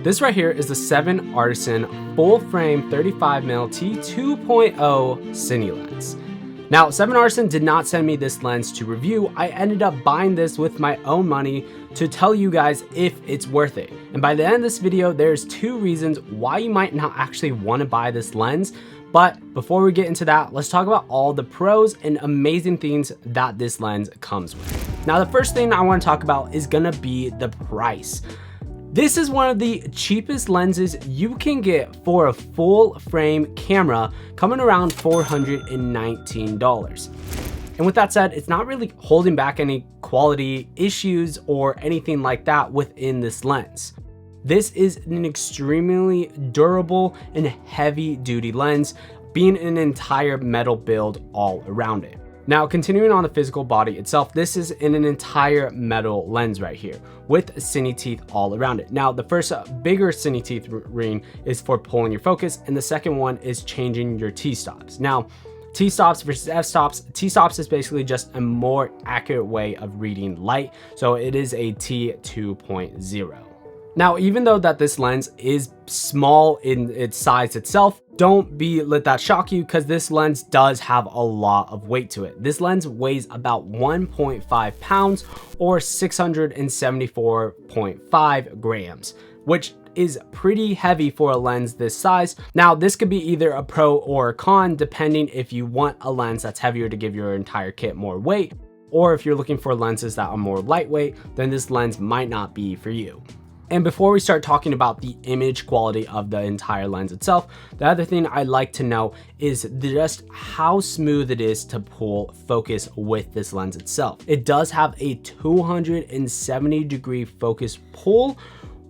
This right here is the 7 Artisan full frame 35mm T2.0 cine lens. Now, 7 Artisan did not send me this lens to review. I ended up buying this with my own money to tell you guys if it's worth it. And by the end of this video, there's 2 reasons why you might not actually want to buy this lens. But before we get into that, let's talk about all the pros and amazing things that this lens comes with. Now, the first thing I want to talk about is gonna be the price. This is one of the cheapest lenses you can get for a full frame camera, coming around $419. And with that said, it's not really holding back any quality issues or anything like that within this lens. This is an extremely durable and heavy duty lens, being an entire metal build all around it. Now, continuing on the physical body itself, this is in an entire metal lens right here with cine teeth all around it. Now, the first bigger cine teeth ring is for pulling your focus, and the second one is changing your T-stops. Now, T-stops versus f-stops. T-stops is basically just a more accurate way of reading light, so it is a T2.0. Now, even though that this lens is small in its size itself, don't let that shock you, because this lens does have a lot of weight to it. This lens weighs about 1.5 pounds or 674.5 grams, which is pretty heavy for a lens this size. Now, this could be either a pro or a con, depending if you want a lens that's heavier to give your entire kit more weight, or if you're looking for lenses that are more lightweight, then this lens might not be for you. And before we start talking about the image quality of the entire lens itself, the other thing I'd like to know is just how smooth it is to pull focus with this lens itself. It does have a 270-degree focus pull,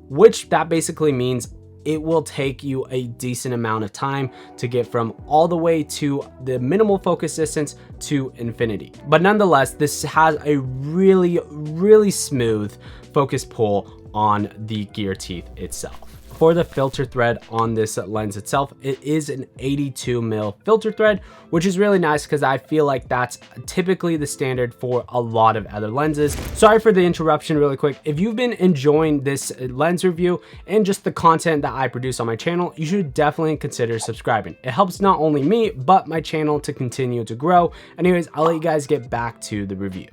which that basically means it will take you a decent amount of time to get from all the way to the minimal focus distance to infinity. But nonetheless, this has a really smooth focus pull on the gear teeth itself. For the filter thread on this lens itself, it is an 82mm filter thread, which is really nice because I feel like that's typically the standard for a lot of other lenses. Sorry for the interruption really quick. If you've been enjoying this lens review and just the content that I produce on my channel, you should definitely consider subscribing. It helps not only me, but my channel to continue to grow. Anyways, I'll let you guys get back to the review.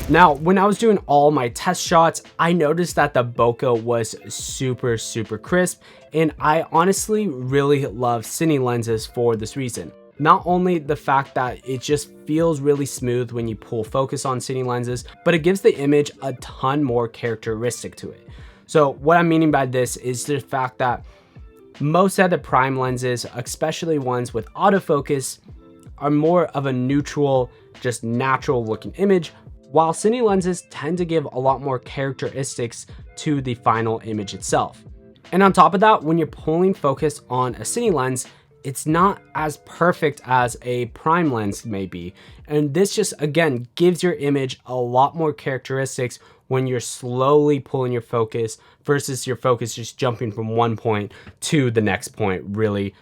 Now, when I was doing all my test shots, I noticed that the bokeh was super crisp, and I honestly really love cine lenses for this reason. Not only the fact that it just feels really smooth when you pull focus on cine lenses, but it gives the image a ton more characteristic to it. So what I'm meaning by this is the fact that most of the prime lenses, especially ones with autofocus, are more of a neutral, just natural looking image, while cine lenses tend to give a lot more characteristics to the final image itself. And on top of that, when you're pulling focus on a cine lens, it's not as perfect as a prime lens may be. And this just, again, gives your image a lot more characteristics when you're slowly pulling your focus versus your focus just jumping from one point to the next point really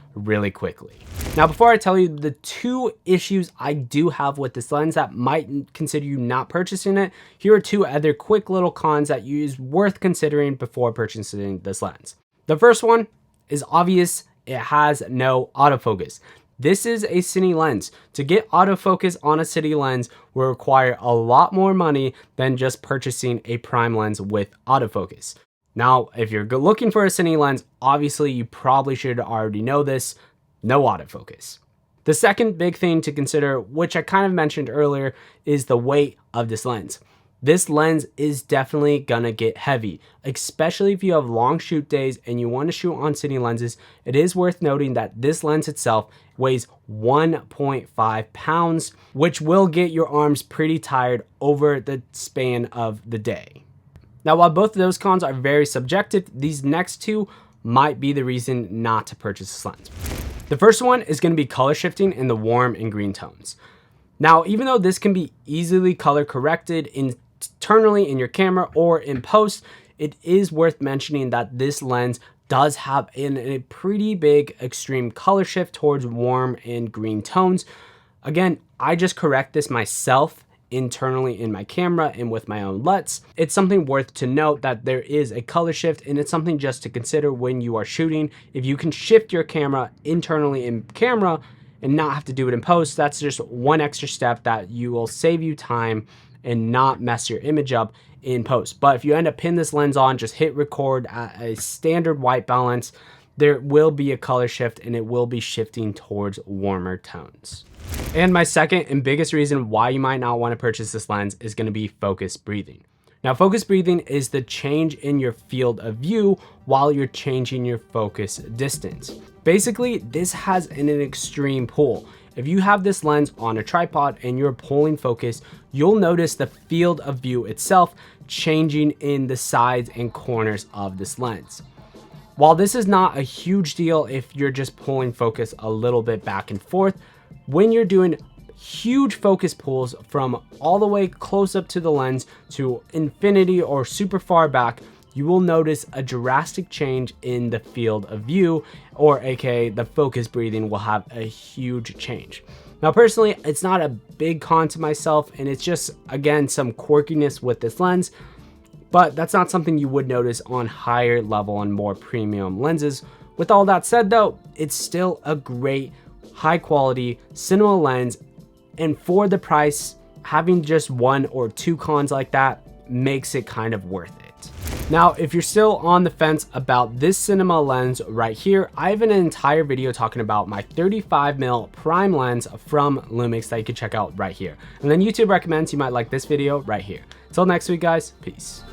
quickly. Now, before I tell you the 2 issues I do have with this lens that might consider you not purchasing it, here are 2 other quick little cons that is worth considering before purchasing this lens. The first one is obvious. It has no autofocus. This is a cine lens. To get autofocus on a cine lens will require a lot more money than just purchasing a prime lens with autofocus. Now, if you're looking for a cine lens, obviously you probably should already know this: no autofocus. The second big thing to consider, which I kind of mentioned earlier, is the weight of this lens. This lens is definitely gonna get heavy, especially if you have long shoot days and you want to shoot on cine lenses. It is worth noting that this lens itself weighs 1.5 pounds, which will get your arms pretty tired over the span of the day. Now, while both of those cons are very subjective, these next 2 might be the reason not to purchase this lens. The first one is going to be color shifting in the warm and green tones. Now, even though this can be easily color corrected internally in your camera or in post, it is worth mentioning that this lens does have a pretty big extreme color shift towards warm and green tones. Again, I just correct this myself internally in my camera and with my own LUTs. It's something worth to note that there is a color shift, and it's something just to consider when you are shooting. If you can shift your camera internally in camera and not have to do it in post, that's just one extra step that you will save you time and not mess your image up in post. But if you end up pinning this lens on, just hit record at a standard white balance, there will be a color shift and it will be shifting towards warmer tones. And my second and biggest reason why you might not want to purchase this lens is going to be focus breathing. Now, focus breathing is the change in your field of view while you're changing your focus distance. Basically, this has an extreme pull. If you have this lens on a tripod and you're pulling focus, you'll notice the field of view itself changing in the sides and corners of this lens. While this is not a huge deal if you're just pulling focus a little bit back and forth, when you're doing huge focus pulls from all the way close up to the lens to infinity or super far back, you will notice a drastic change in the field of view, or aka the focus breathing will have a huge change. Now, personally, it's not a big con to myself, and it's just, again, some quirkiness with this lens, but that's not something you would notice on higher level and more premium lenses. With all that said though, it's still a great high quality cinema lens, and for the price, having just one or two cons like that makes it kind of worth it. Now, if you're still on the fence about this cinema lens right here, I have an entire video talking about my 35mm prime lens from Lumix that you can check out right here. And then YouTube recommends you might like this video right here. Until next week, guys, peace.